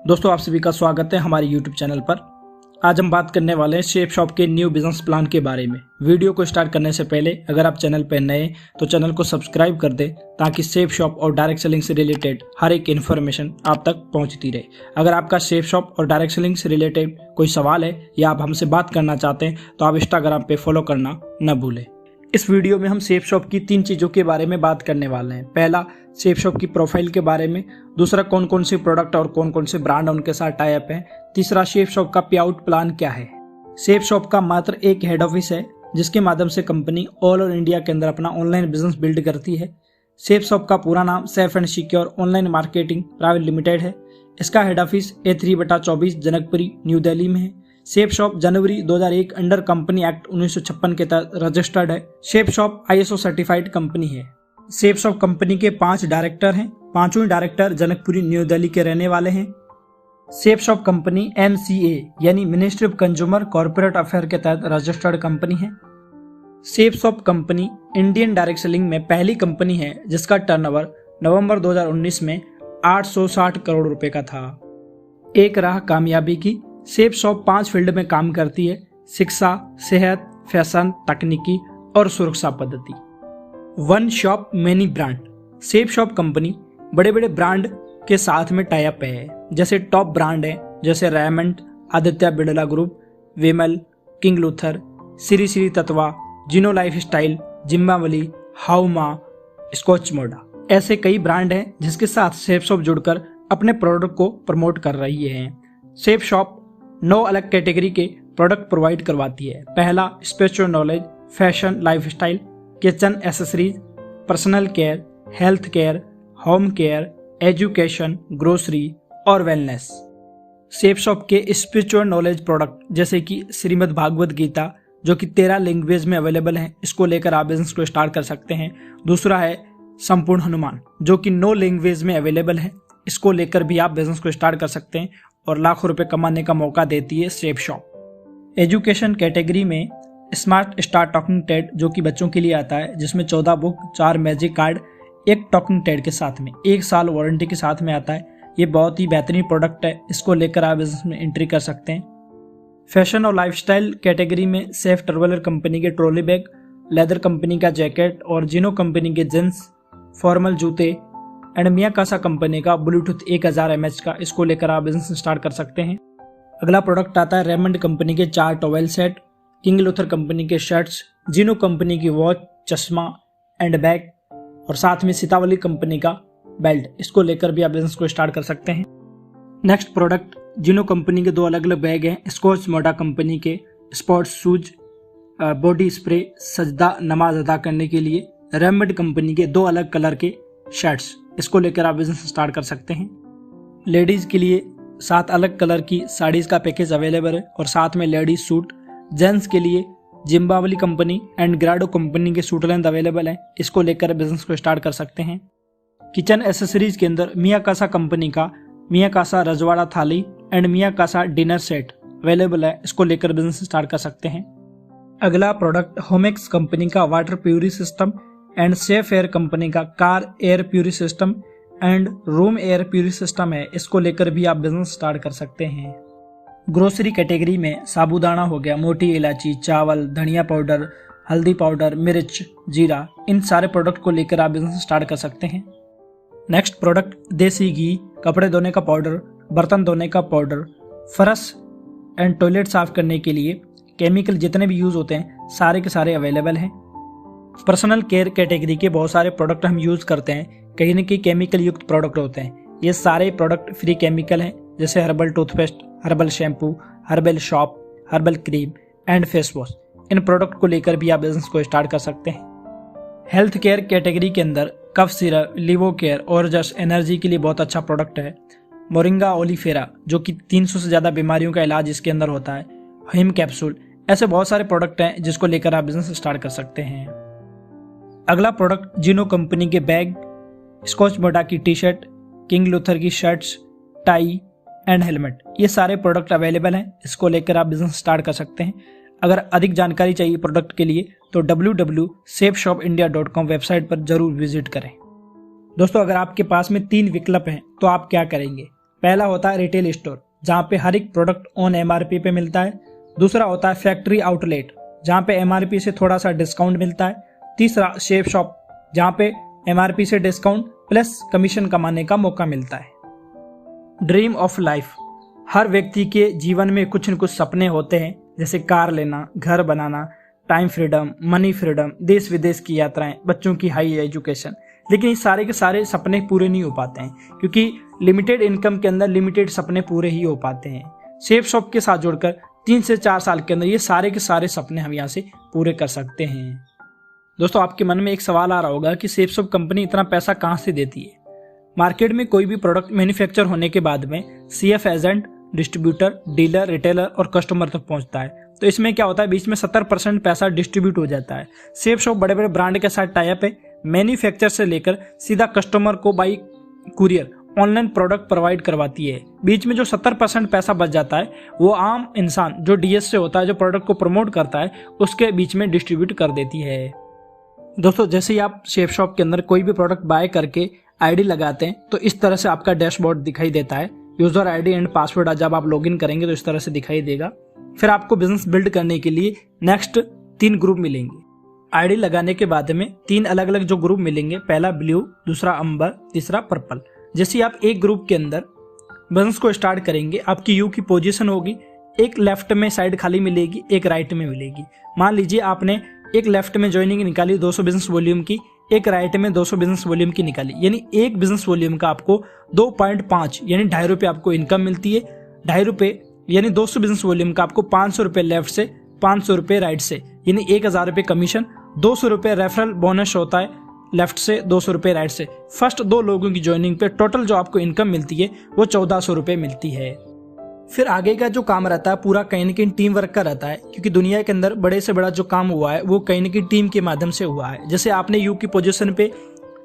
दोस्तों आप सभी का स्वागत है हमारे YouTube चैनल पर। आज हम बात करने वाले हैं शेप शॉप के न्यू बिजनेस प्लान के बारे में। वीडियो को स्टार्ट करने से पहले अगर आप चैनल पर नए तो चैनल को सब्सक्राइब कर दें ताकि शेप शॉप और डायरेक्ट सेलिंग से रिलेटेड हर एक इन्फॉर्मेशन आप तक पहुंचती रहे। अगर आपका शेप शॉप और डायरेक्ट सेलिंग से रिलेटेड कोई सवाल है या आप हमसे बात करना चाहते हैं तो आप इंस्टाग्राम पे फॉलो करना न भूलें। इस वीडियो में हम शेप शॉप की 3 चीज़ों के बारे में बात करने वाले हैं। पहला, शेप शॉप की प्रोफाइल के बारे में। दूसरा, कौन कौन से प्रोडक्ट और कौन कौन से ब्रांड उनके साथ टाई अप हैं। तीसरा, शेप शॉप का पे आउट प्लान क्या है। शेप शॉप का मात्र एक हेड ऑफिस है जिसके माध्यम से कंपनी ऑल ओवर इंडिया के अंदर अपना ऑनलाइन बिजनेस बिल्ड करती है। शेप शॉप का पूरा नाम safe and secure online marketing private limited है। इसका head office A3/24 Janakpuri new Delhi में है। शेप शॉप जनवरी 2001 अंडर कंपनी एक्ट 1956 के तहत रजिस्टर्ड है। Shape shop ISO certified company है। शेप शॉप कंपनी के 5 डायरेक्टर हैं। 5वें डायरेक्टर जनकपुरी न्यू दिल्ली के रहने वाले हैं। शेप शॉप कंपनी MCA यानी ministry of consumer corporate affair के तहत रजिस्टर्ड कंपनी है। Shape shop company Indian direct selling में पहली कंपनी है जिसका टर्नओवर नवंबर 2019 में 860 करोड़ रुपए का था। एक राह कामयाबी की। शेप शॉप 5 फील्ड में काम करती है: शिक्षा, सेहत, फैशन, तकनीकी और सुरक्षा पद्धति। One shop many brand. Shape shop company बड़े बड़े ब्रांड के साथ में टाई अप है। जैसे टॉप ब्रांड है जैसे रेमंड, आदित्य बिड़ला ग्रुप, विमल, किंग लूथर, श्री श्री तत्वा, जिनो लाइफ स्टाइल, जिम्बावली, हाउमा, स्कॉच मोडा। ऐसे कई ब्रांड हैं जिसके साथ शेप शॉप जुड़कर अपने प्रोडक्ट को प्रमोट कर रही है। शेप शॉप 9 अलग कैटेगरी के प्रोडक्ट प्रोवाइड करवाती है। पहला, spiritual knowledge, fashion, lifestyle, kitchen accessories, personal care, health care, home care, education, grocery और वेलनेस। शेप शॉप के स्पिरिचुअल नॉलेज प्रोडक्ट जैसे कि श्रीमद् भागवत गीता जो कि 13 लैंग्वेज में अवेलेबल है, इसको लेकर आप बिजनेस को स्टार्ट कर सकते हैं। दूसरा है संपूर्ण हनुमान जो कि 9 लैंग्वेज में अवेलेबल है, इसको लेकर भी आप बिजनेस को स्टार्ट कर सकते हैं और लाखों रुपए कमाने का मौका देती है शेप शॉप। एजुकेशन कैटेगरी में स्मार्ट स्टार टॉकिंग टेड जो कि बच्चों के लिए आता है, जिसमें 14 book, 4 magic card, 1 talking Ted के साथ में 1 साल वारंटी के साथ में आता है। ये बहुत ही बेहतरीन प्रोडक्ट है, इसको लेकर आप बिजनेस में एंट्री कर सकते हैं। फैशन और लाइफस्टाइल कैटेगरी में सेफ ट्रेवलर कंपनी के ट्रॉली बैग, लेदर कंपनी का जैकेट और जिनो कंपनी के जींस, फॉर्मल जूते एंड मियाकासा कंपनी का ब्लूटूथ 1000 mAh का, इसको लेकर आप बिजनेस स्टार्ट कर सकते हैं। अगला प्रोडक्ट आता है रेमंड कंपनी के 4 towel set, king Luther company के शर्ट्स, जिनो कंपनी की वॉच, चश्मा एंड बैग और साथ में सीतावली कंपनी का बेल्ट, इसको लेकर भी आप बिजनेस को स्टार्ट कर सकते हैं। नेक्स्ट प्रोडक्ट जिनो कंपनी के 2 अलग अलग बैग हैं, स्कॉच मोडा कंपनी के स्पोर्ट्स शूज, बॉडी स्प्रे, सजदा नमाज अदा करने के लिए, रेमंड कंपनी के 2 अलग कलर के शर्ट्स, इसको लेकर आप बिजनेस स्टार्ट कर सकते हैं। लेडीज के लिए 7 अलग कलर की साड़ीज का पैकेज अवेलेबल है और साथ में लेडीज सूट। जेंट्स के लिए जिम्बावली कंपनी एंड ग्राडो कंपनी के सूट लेंथ अवेलेबल है, इसको लेकर बिजनेस को स्टार्ट कर सकते हैं। किचन एसेसरीज के अंदर मियाकासा कंपनी का मियाकासा रजवाड़ा थाली एंड मियाकासा डिनर सेट अवेलेबल है, इसको लेकर बिजनेस स्टार्ट कर सकते हैं। अगला प्रोडक्ट होमेक्स कंपनी का वाटर प्यूरी system and safe air company का कार एयर प्यूरी सिस्टम एंड रूम एयर प्यूरी सिस्टम है, इसको लेकर भी आप बिजनेस स्टार्ट कर सकते हैं। ग्रोसरी कैटेगरी में साबूदाना हो गया, मोटी इलायची, चावल, धनिया पाउडर, हल्दी पाउडर, मिर्च, जीरा, इन सारे प्रोडक्ट को लेकर आप बिजनेस स्टार्ट कर सकते हैं। नेक्स्ट प्रोडक्ट देसी घी, कपड़े धोने का पाउडर, बर्तन धोने का पाउडर, फर्श एंड टॉयलेट साफ करने के लिए केमिकल जितने भी यूज होते हैं सारे के सारे अवेलेबल हैं। पर्सनल केयर कैटेगरी के बहुत सारे प्रोडक्ट हम यूज करते हैं, कहीं न कहीं केमिकल युक्त प्रोडक्ट होते हैं। ये सारे प्रोडक्ट फ्री केमिकल हैं जैसे herbal toothpaste, herbal shampoo, herbal shop, herbal cream and face wash. In product को लेकर भी आप बिजनेस को स्टार्ट कर सकते हैं। हेल्थ केयर कैटेगरी के अंदर कफ सिरप, लिवो केयर और जस्ट एनर्जी के लिए बहुत अच्छा प्रोडक्ट है। मोरिंगा ओलिफेरा जो कि 300 से ज्यादा बीमारियों का इलाज इसके अंदर होता है। हिम कैप्सूल, ऐसे बहुत सारे प्रोडक्ट हैं जिसको लेकर आप बिजनेस स्टार्ट कर सकते हैं। अगला प्रोडक्ट जिनो कंपनी के बैग, स्कॉच मोडा की टी शर्ट, किंग लूथर की शर्ट्स, टाई एंड हेलमेट, ये सारे प्रोडक्ट अवेलेबल हैं, इसको लेकर आप बिजनेस स्टार्ट कर सकते हैं। अगर अधिक जानकारी चाहिए प्रोडक्ट के लिए तो www.safeshopindia.com वेबसाइट पर जरूर विजिट करें। दोस्तों अगर आपके पास में 3 विकल्प हैं तो आप क्या करेंगे? पहला होता है रिटेल स्टोर, जहाँ पे हर एक प्रोडक्ट ऑन MRP पे मिलता है। दूसरा होता है फैक्ट्री आउटलेट, जहाँ पे MRP से थोड़ा सा डिस्काउंट मिलता है। तीसरा शेप शॉप, जहाँ पे MRP से डिस्काउंट प्लस कमीशन कमाने का मौका मिलता है। ड्रीम ऑफ लाइफ, हर व्यक्ति के जीवन में कुछ न कुछ सपने होते हैं, जैसे कार लेना, घर बनाना, टाइम फ्रीडम, मनी फ्रीडम, देश विदेश की यात्राएं, बच्चों की हाई एजुकेशन। लेकिन ये सारे के सारे सपने पूरे नहीं हो पाते हैं, क्योंकि लिमिटेड इनकम के अंदर लिमिटेड सपने पूरे ही हो पाते हैं। शेप शॉप के साथ जोड़कर 3 से 4 साल के अंदर ये सारे के सारे सपने हम यहाँ से पूरे कर सकते हैं। दोस्तों, आपके मन में एक सवाल आ रहा होगा कि शेप शॉप कंपनी इतना पैसा कहाँ से देती है। मार्केट में कोई भी प्रोडक्ट मैन्युफैक्चर होने के बाद में CF agent, distributor, dealer, retailer और कस्टमर तक पहुंचता है। तो इसमें क्या होता है, बीच में 70% पैसा डिस्ट्रीब्यूट हो जाता है। शेप शॉप बड़े बड़े ब्रांड के साथ टाई अप है, मैन्युफैक्चर से लेकर सीधा कस्टमर को by courier online product provide करवाती है। बीच में जो 70% पैसा बच जाता है वो आम इंसान जो DS से होता है, जो प्रोडक्ट को प्रमोट करता है, उसके बीच में डिस्ट्रीब्यूट कर देती है। दोस्तों, जैसे ही आप शेप शॉप के अंदर कोई भी प्रोडक्ट बाय करके ID लगाते हैं तो इस तरह से आपका डैशबोर्ड दिखाई देता है। यूजर ID एंड पासवर्ड जब आप लॉगिन करेंगे तो इस तरह से दिखाई देगा। फिर आपको बिजनेस बिल्ड करने के लिए नेक्स्ट 3 ग्रुप मिलेंगे। ID लगाने के बाद में 3 अलग अलग जो ग्रुप मिलेंगे, पहला ब्लू, दूसरा अंबर, तीसरा पर्पल। जैसे आप एक ग्रुप के अंदर बिजनेस को स्टार्ट करेंगे, आपकी यू की पोजीशन होगी, एक लेफ्ट में साइड खाली मिलेगी, एक राइट में मिलेगी। मान लीजिए आपने एक लेफ्ट में ज्वाइनिंग निकाली 200 बिजनेस वॉल्यूम की, एक राइट में 200 बिजनेस वॉल्यूम की निकाली, यानी एक बिजनेस वॉल्यूम का आपको 2.5 यानी ₹2.5 आपको इनकम मिलती है। ₹2.5 यानी 200 बिजनेस वॉल्यूम का आपको ₹500 लेफ्ट से, ₹500 राइट से, यानी ₹1000 कमीशन, ₹200 रेफरल बोनस होता है लेफ्ट से, ₹200 राइट से। फर्स्ट 2 लोगों की ज्वाइनिंग पे टोटल जो आपको इनकम मिलती है वो ₹1400 मिलती है। फिर आगे का जो काम रहता है पूरा कहीं न कहीं टीम वर्क का रहता है, क्योंकि दुनिया के अंदर बड़े से बड़ा जो काम हुआ है वो कहीं न कहीं टीम के माध्यम से हुआ है। जैसे आपने यू की पोजीशन पे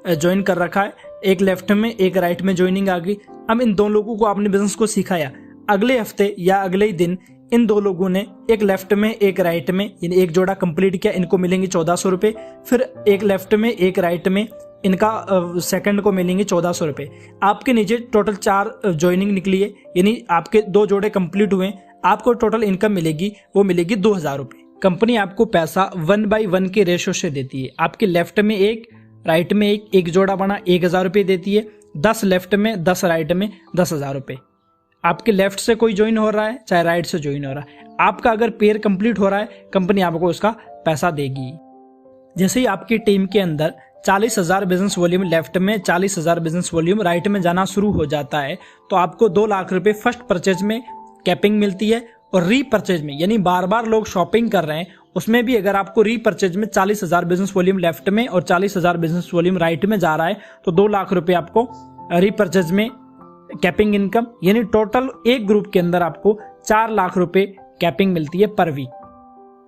ज्वाइन कर रखा है, एक लेफ्ट में एक राइट में ज्वाइनिंग आ गई। अब इन 2 लोगों को आपने बिजनेस को सिखाया, अगले हफ्ते या अगले ही दिन इन 2 लोगों ने एक लेफ्ट में एक राइट में यानी एक जोड़ा कंप्लीट किया, इनको मिलेंगे ₹1400। फिर एक लेफ्ट में एक राइट में इनका सेकंड को मिलेंगे ₹1400। आपके नीचे टोटल 4 ज्वाइनिंग निकली है, यानी आपके 2 जोड़े कंप्लीट हुए, आपको टोटल इनकम मिलेगी वो मिलेगी ₹2000। कंपनी आपको पैसा 1/1 के रेशो से देती है। आपके लेफ्ट में एक, राइट में एक जोड़ा बना ₹1000 देती है, 10 लेफ्ट में 10 राइट में ₹10,000। आपके लेफ्ट से कोई ज्वाइन हो रहा है चाहे राइट से ज्वाइन हो रहा है, आपका अगर पेयर कंप्लीट हो रहा है कंपनी आपको उसका पैसा देगी। जैसे ही आपकी टीम के अंदर 40,000 बिजनेस वॉल्यूम लेफ्ट में, 40,000 बिजनेस वॉल्यूम राइट में जाना शुरू हो जाता है तो आपको ₹2 लाख फर्स्ट परचेज में कैपिंग मिलती है। और रीपरचेज में यानी बार बार लोग शॉपिंग कर रहे हैं, उसमें भी अगर आपको रीपरचेज में 40,000 बिजनेस वॉल्यूम लेफ्ट में और 40,000 बिजनेस वॉल्यूम राइट में जा रहा है तो ₹2 लाख आपको रीपरचेज में कैपिंग इनकम, यानी टोटल एक ग्रुप के अंदर आपको ₹4 लाख कैपिंग मिलती है पर वीक।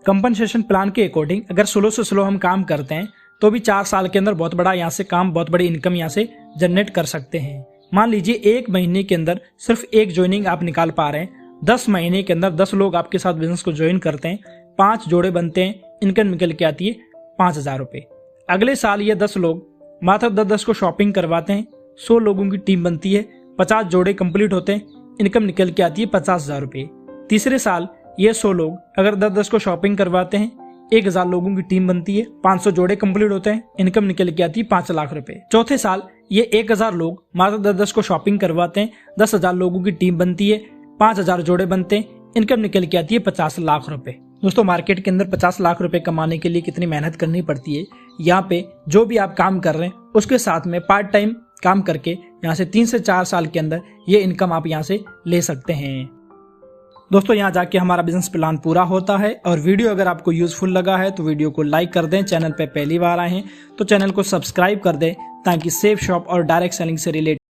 कंपनसेशन प्लान के अकॉर्डिंग अगर स्लो से स्लो हम काम करते हैं तो भी 4 साल के अंदर बहुत बड़ा यहाँ से काम, बहुत बड़ी इनकम यहाँ से जनरेट कर सकते हैं। मान लीजिए 1 महीने के अंदर सिर्फ एक ज्वाइनिंग आप निकाल पा रहे हैं, 10 महीने के अंदर 10 लोग आपके साथ बिजनेस को ज्वाइन करते हैं, 5 जोड़े बनते हैं, इनकम निकल के आती है ₹5000। अगले साल ये 10 लोग मात्र 10-10 को शॉपिंग करवाते हैं, 100 लोगों की टीम बनती है, 50 जोड़े कंप्लीट होते हैं, इनकम निकल के आती है ₹50,000। तीसरे साल ये 100 लोग अगर 10-10 को शॉपिंग करवाते हैं, 1000 लोगों की टीम बनती है, 500 जोड़े कंप्लीट होते हैं, इनकम निकल के आती है ₹5 लाख। चौथे साल ये 1000 लोग मात्र 10-10 को शॉपिंग करवाते हैं, 10,000 लोगों की टीम बनती है, 5000 जोड़े बनते हैं, इनकम निकल के आती है ₹50 लाख। दोस्तों, मार्केट के अंदर ₹50 लाख कमाने के लिए कितनी मेहनत करनी पड़ती है। यहाँ पे जो भी आप काम कर रहे हैं उसके साथ में पार्ट टाइम काम करके यहाँ से 3 से 4 साल के अंदर ये इनकम आप यहाँ से ले सकते हैं। दोस्तों, यहाँ जाके हमारा बिजनेस प्लान पूरा होता है। और वीडियो अगर आपको यूजफुल लगा है तो वीडियो को लाइक कर दें, चैनल पे पहली बार आए हैं तो चैनल को सब्सक्राइब कर दें ताकि सेफ शॉप और डायरेक्ट सेलिंग से रिलेटेड